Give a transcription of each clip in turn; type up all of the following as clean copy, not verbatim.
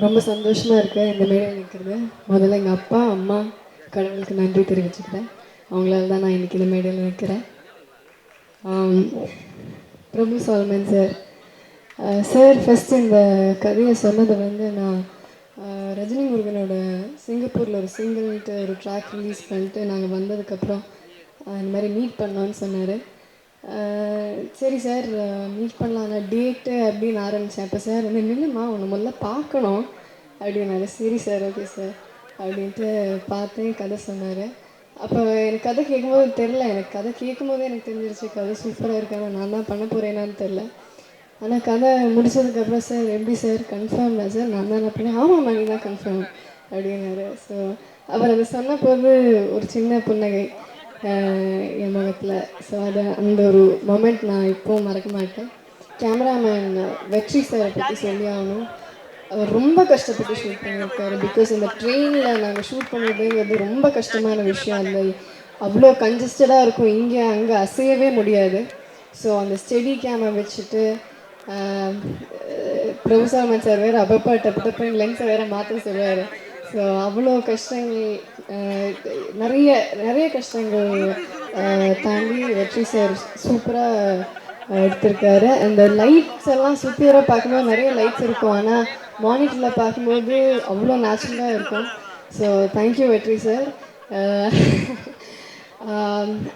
ரொம்ப சந்தோஷமாக இருக்கேன் இந்த மேடையில் நிற்கிறது. முதல்ல எங்கள் அப்பா அம்மா கடவுளுக்கு நன்றி தெரிவிச்சுக்கிறேன். அவங்களால தான் நான் இன்றைக்கி இந்த மேடையில் நிற்கிறேன். பிரபு சாலமன் சார் சார் ஃபஸ்ட்டு இந்த கதையை சொன்னதை வந்து நான் ரஜினி முருகனோட சிங்கப்பூரில் ஒரு சிங்கிள்ட்டு ஒரு ட்ராக் ரிலீஸ் பண்ணிட்டு நாங்கள் வந்ததுக்கப்புறம் இந்த மாதிரி மீட் பண்ணோன்னு சொன்னார். சரி சார் மீட் பண்ணலாம், நான் டேட்டு அப்படின்னு ஆரம்பித்தேன். அப்போ சார் வந்து நில்லுமா உன்னை முதல்ல பார்க்கணும் அப்படின்னாரு. சரி சார், ஓகே சார் அப்படின்ட்டு பார்த்தேன். கதை சொன்னார். அப்போ எனக்கு கதை கேட்கும்போது தெரில, எனக்கு கதை கேட்கும்போதே எனக்கு தெரிஞ்சிருச்சு கதை சூப்பராக இருக்காங்க, நான் தான் பண்ண போகிறேனான்னு தெரில. ஆனால் கதை முடிச்சதுக்கப்புறம் சார் எப்படி சார் கன்ஃபார்ம் தான் சார், நான் தான் பண்ணேன். ஆமாம் நீ தான் கன்ஃபார்ம் அப்படின்னாரு. ஸோ அவர் அதை சொன்ன போது ஒரு சின்ன புன்னகை என் முகத்தில். ஸோ அதை அந்த ஒரு மொமெண்ட் நான் இப்போவும் மறக்க மாட்டேன். கேமராமேன் வெற்றி சாரை பற்றி சொல்லி ஆகணும். அவர் ரொம்ப கஷ்டப்பட்டு ஷூட் பண்ணியிருக்காரு. பிகாஸ் இந்த ட்ரெயினில் நாங்கள் ஷூட் பண்ணுறதுங்கிறது ரொம்ப கஷ்டமான விஷயம். அந்த அவ்வளோ கன்ஜஸ்டடாக இருக்கும், இங்கே அங்கே அசையவே முடியாது. ஸோ அந்த ஸ்டெடி கேமை வச்சுட்டு பிரபு சாலமன் சார் வேறு அப்பப்போ டப்பு டப்புன்னு லென்ஸை வேறு மாற்ற சொல்லுவார். ஸோ அவ்வளோ கஷ்டங்கள், நிறைய நிறைய கஷ்டங்கள் தாண்டி வெற்றி சார் சூப்பராக எடுத்திருக்காரு. அந்த லைட்ஸ் எல்லாம் சுற்றி வர பார்க்கும்போது நிறைய லைட்ஸ் இருக்கும், ஆனால் மானிட்டரில் பார்க்கும்போது அவ்வளோ நேச்சுரலாக இருக்கும். ஸோ தேங்க்யூ வெற்றி சார்.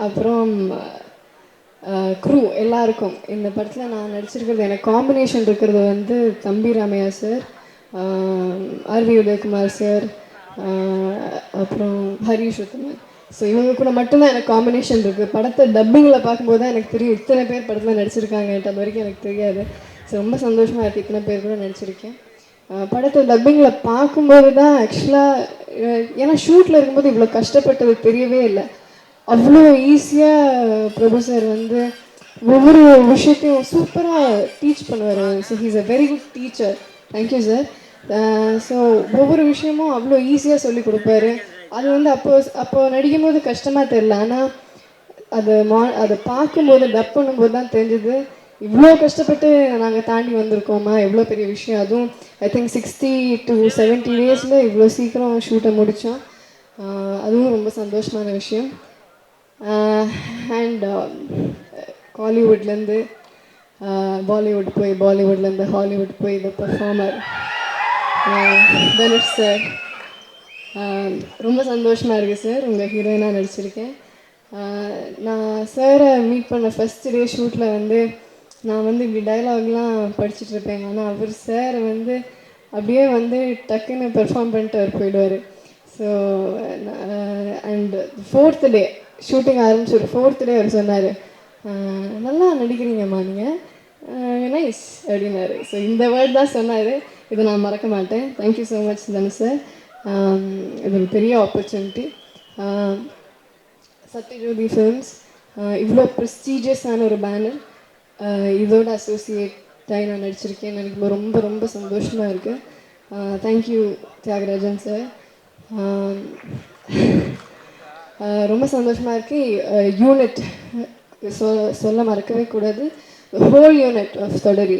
அப்புறம் க்ரூ எல்லாருக்கும் இந்த படத்தில் நான் நடிச்சிருக்கிறது, எனக்கு காம்பினேஷன் இருக்கிறது வந்து Thambi Ramaiah sir, RV Udhayakumar sir, அப்புறம் ஹரிஷ் உத்தமர். ஸோ இவங்க கூட மட்டும்தான் எனக்கு காம்பினேஷன் இருக்குது. படத்தை டப்பிங்கில் பார்க்கும்போது தான் எனக்கு தெரியும் இத்தனை பேர் படத்தில் நடிச்சிருக்காங்கன்ட்டு. அது வரைக்கும் எனக்கு தெரியாது. ஸோ ரொம்ப சந்தோஷமாக இருக்குது, இத்தனை பேர் கூட நடிச்சிருக்கேன். படத்தை டப்பிங்கில் பார்க்கும்போது தான் ஆக்சுவலாக, ஏன்னா ஷூட்டில் இருக்கும்போது இவ்வளோ கஷ்டப்பட்டது தெரியவே இல்லை. அவ்வளோ ஈஸியாக பிரபு சார் வந்து ஒவ்வொரு விஷயத்தையும் சூப்பராக டீச் பண்ணுவார். So he's a very good teacher. Thank you sir. So ஒவ்வொரு விஷயமும் அவ்வளோ ஈஸியாக சொல்லி கொடுப்பாரு. அது வந்து அப்போ நடிக்கும் போது கஷ்டமாக தெரில, ஆனால் அதை பார்க்கும்போது டப் பண்ணும்போது தான் தெரிஞ்சுது இவ்வளோ கஷ்டப்பட்டு நாங்கள் தாண்டி வந்திருக்கோமா, எவ்வளோ பெரிய விஷயம். அதுவும் ஐ திங்க் 60 to 70 days இவ்வளோ சீக்கிரம் ஷூட்டை முடித்தோம். அதுவும் ரொம்ப சந்தோஷமான விஷயம். அண்ட் காலிவுட்லேருந்து பாலிவுட் போய், பாலிவுட்லேருந்து ஹாலிவுட் போய் இந்த பர்ஃபார்மர் தனுஷ் சார், ரொம்ப சந்தோஷமாக இருக்குது சார், உங்கள் ஹீரோயினாக நடிச்சிருக்கேன். நான் சாரை மீட் பண்ண ஃபஸ்ட்டு டே ஷூட்டில் வந்து நான் வந்து இப்படி டைலாக்லாம் படிச்சுட்ருப்பேன், ஆனால் அவர் சார் வந்து அப்படியே வந்து டக்குன்னு பெர்ஃபார்ம் பண்ணிட்டு அவர் போயிடுவார். So and 4th day shooting ஆரம்பிச்சு ஒரு 4th டே அவர் சொன்னார், நல்லா நடிக்கிறீங்கம்மா நீங்கள், நைஸ் அப்படின்னாரு. ஸோ இந்த வேர்ட் தான் சொன்னார், இதை நான் மறக்க மாட்டேன். Thank you so much Dhanush sir. இது ஒரு பெரிய ஆப்பர்ச்சுனிட்டி. சத்யஜோதி ஃபிலிம்ஸ் இவ்வளோ ப்ரெஸ்டீஜியஸான ஒரு பேனர், இதோட அசோசியேட்டாகி நான் நடிச்சிருக்கேன். எனக்கு ரொம்ப ரொம்ப சந்தோஷமாக இருக்குது. Thank you Thiyagarajan sir. ரொம்ப சந்தோஷமாக இருக்குது. யூனிட் சொல்ல மறக்கவே கூடாது. ஹோல் யூனிட் ஆஃப் தொடரி,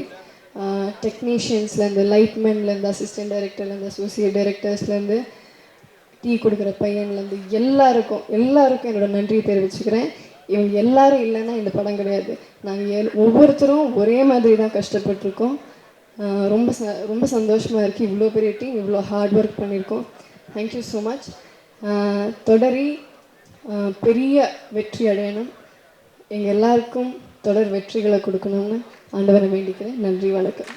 டெக்னீஷியன்ஸ்லேருந்து, லைட்மேன்லேருந்து, அசிஸ்டன்ட் டைரக்டர்லேருந்து, அசோசியேட் டைரக்டர்ஸ்லேருந்து, டீ கொடுக்குற பையன்லேருந்து எல்லாருக்கும் என்னோடய நன்றியை தெரிவிச்சுக்கிறேன். இவங்க எல்லாரும் இல்லைன்னா இந்த படம் கிடையாது. நாங்கள் ஒவ்வொருத்தரும் ஒரே மாதிரி தான் கஷ்டப்பட்டுருக்கோம். ரொம்ப ரொம்ப சந்தோஷமாக இருக்குது. இவ்வளோ பெரிய டீம் இவ்வளோ ஹார்ட் ஒர்க் பண்ணியிருக்கோம். Thank you so much. தொடரி பெரிய வெற்றி அடையணும், எங்கள் எல்லாருக்கும் தொடர் வெற்றிகளை கொடுக்கணும்னு ஆண்டவரை வேண்டிக்கிறேன். நன்றி, வணக்கம்.